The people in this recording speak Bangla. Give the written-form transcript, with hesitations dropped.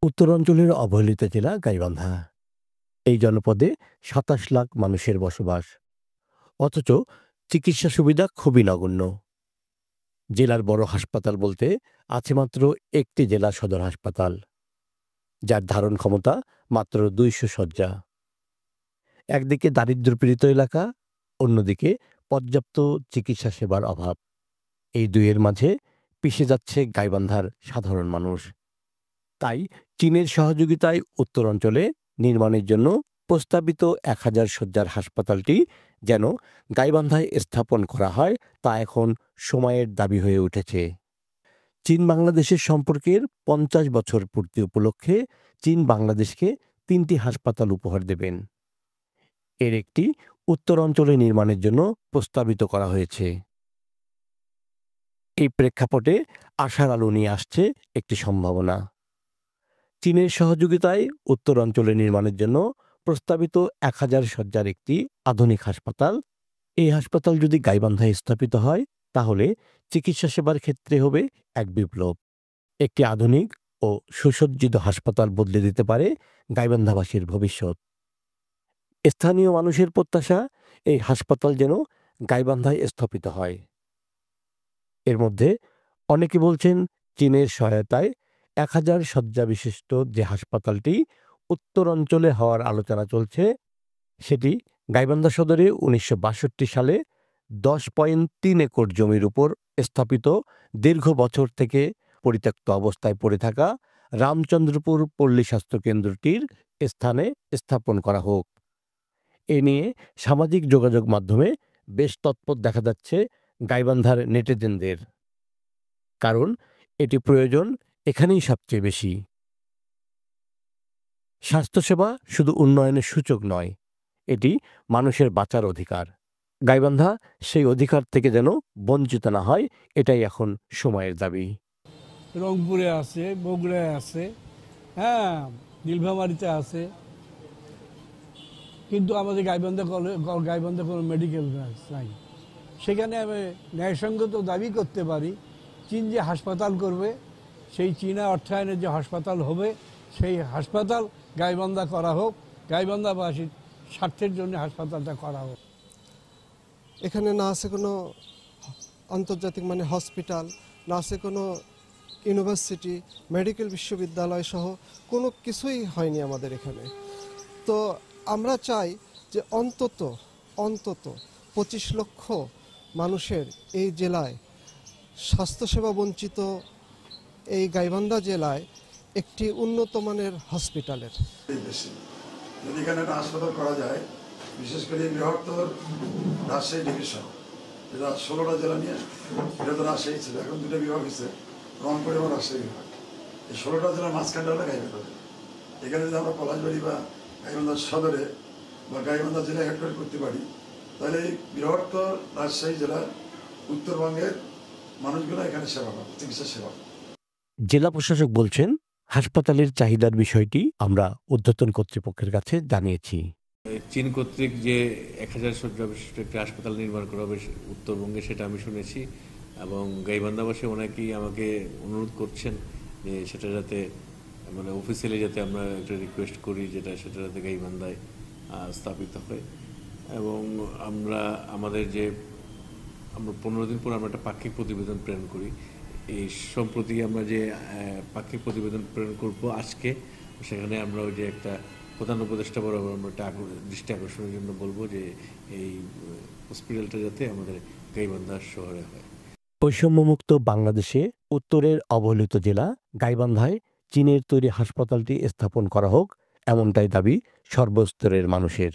উত্তরাঞ্চলের অবহেলিত জেলা গাইবান্ধা। এই জনপদে ২৭ লাখ মানুষের বসবাস। অথচ চিকিৎসা সুবিধা খুবই নগণ্য। জেলার বড় হাসপাতাল বলতে আছে মাত্র একটি জেলা সদর হাসপাতাল, যার ধারণ ক্ষমতা মাত্র ২০০ শয্যা। একদিকে দারিদ্র্যপীড়িত এলাকা, অন্যদিকে পর্যাপ্ত চিকিৎসা সেবার অভাব। এই দুইয়ের মাঝে পিষে যাচ্ছে গাইবান্ধার সাধারণ মানুষ। তাই চীনের সহযোগিতায় উত্তরাঞ্চলে নির্মাণের জন্য প্রস্তাবিত ১,০০০ শয্যার হাসপাতালটি যেন গাইবান্ধায় স্থাপন করা হয়, তা এখন সময়ের দাবি হয়ে উঠেছে। চীন বাংলাদেশের সম্পর্কের ৫০ বছর পূর্তি উপলক্ষে চীন বাংলাদেশকে ৩টি হাসপাতাল উপহার দেবেন। এর একটি উত্তরাঞ্চলে নির্মাণের জন্য প্রস্তাবিত করা হয়েছে। এই প্রেক্ষাপটে আশার আলো নিয়ে আসছে একটি সম্ভাবনা। চীনের সহযোগিতায় উত্তরাঞ্চলে নির্মাণের জন্য প্রস্তাবিত ১,০০০ শয্যার একটি আধুনিক হাসপাতাল। এই হাসপাতাল যদি গাইবান্ধায় স্থাপিত হয়, তাহলে চিকিৎসা সেবার ক্ষেত্রে হবে এক বিপ্লব। একটি আধুনিক ও সুসজ্জিত হাসপাতাল বদলে দিতে পারে গাইবান্ধাবাসীর ভবিষ্যৎ। স্থানীয় মানুষের প্রত্যাশা, এই হাসপাতাল যেন গাইবান্ধায় স্থাপিত হয়। এর মধ্যে অনেকে বলছেন, চীনের সহায়তায় ১,০০০ শয্যা বিশিষ্ট যে হাসপাতালটি উত্তরাঞ্চলে হওয়ার আলোচনা চলছে, সেটি গাইবান্ধা সদরে ১৯৬২ সালে ১০.৩ একর জমির উপর স্থাপিত দীর্ঘ বছর থেকে পরিত্যক্ত অবস্থায় পড়ে থাকা রামচন্দ্রপুর পল্লী স্বাস্থ্য কেন্দ্রটির স্থানে স্থাপন করা হোক। এ নিয়ে সামাজিক যোগাযোগ মাধ্যমে বেশ তৎপর দেখা যাচ্ছে গাইবান্ধার নেটিজেনদের। কারণ এটি প্রয়োজন এখানেই সবচেয়ে বেশি। স্বাস্থ্যসেবা শুধু উন্নয়নের সূচক নয়, এটি মানুষের বাঁচার অধিকার। গাইবান্ধা সেই অধিকার থেকে যেন বঞ্চিত না হয়, এটাই এখন সময়ের দাবি। রংপুরে আছে, বগুড়ায় আছে, হ্যাঁ, নীলফামারীতে আছে, কিন্তু আমাদের গাইবান্ধা কোনো মেডিকেল নাই। সেখানে আমি ন্যায়সঙ্গত দাবি করতে পারি, চীন যে হাসপাতাল করবে, সেই চীনা অর্থায়নের যে হাসপাতাল হবে, সেই হাসপাতাল গাইবান্ধা করা হোক, গাইবান্ধাবাসীর স্বার্থের জন্য হাসপাতালটা করা হোক। এখানে না আছে কোনো আন্তর্জাতিক মানে হসপিটাল, না আছে কোনো ইউনিভার্সিটি, মেডিকেল বিশ্ববিদ্যালয় সহ কোনো কিছুই হয়নি আমাদের এখানে। তো আমরা চাই যে অন্তত ২৫ লক্ষ মানুষের এই জেলায়, স্বাস্থ্যসেবা বঞ্চিত এই গাইবান্ধা জেলায় একটি উন্নত মানের হসপিটালের যদি এখানে একটা হাসপাতাল করা যায়, বিশেষ করে বৃহত্তর রাজশাহী ডিভিশন, যেটা ১৬টা জেলা নিয়ে, এটা তো রাজশাহী ছিল, এখন ২টা বিভাগ হয়েছে, রংপুর এবং রাজশাহী বিভাগ। এই 16টা জেলার মাঝখানটা হলো গাইবান্ধা। এখানে যদি আমরা পলাশবাড়ি বা গাইবান্ধা সদরে বা গাইবান্ধা জেলায় হেডকোয়ার্টার করতে পারি, তাহলে এই বৃহত্তর রাজশাহী জেলার উত্তরবঙ্গের মানুষগুলো এখানে সেবা পাবে, চিকিৎসা সেবা। জেলা প্রশাসক বলছেন, হাসপাতালের চাহিদার বিষয়টি আমরা ঊর্ধ্বতন কর্তৃপক্ষের কাছে জানিয়েছি। চীন কর্তৃক যে ১,০০০ শয্যা বিশিষ্ট একটি হাসপাতাল নির্মাণ করা হবে উত্তরবঙ্গে, সেটা আমি শুনেছি, এবং গাইবান্ধাবাসী অনেকেই আমাকে অনুরোধ করছেন যে সেটা যাতে মানে অফিসিয়ালি যাতে আমরা একটা রিকোয়েস্ট করি, সেটা যাতে গাইবান্ধায় স্থাপিত হয়। এবং আমরা 15 দিন পর আমরা একটা পাক্ষিক প্রতিবেদন প্রেরণ করি। এই সম্প্রতি আমরা যে পাক্ষিক প্রতিবেদন প্রেরণ করব আজকে, সেখানে আমরা ওই যে একটা প্রধান উপদেষ্টা বরাবর আমরা একটা দৃষ্টি আকর্ষণের জন্য বলবো যে এই হসপিটালটা যাতে আমাদের গাইবান্ধা শহরে হয়। বৈষম্যমুক্ত বাংলাদেশে উত্তরের অবহেলিত জেলা গাইবান্ধায় চীনের তৈরি হাসপাতালটি স্থাপন করা হোক, এমনটাই দাবি সর্বস্তরের মানুষের।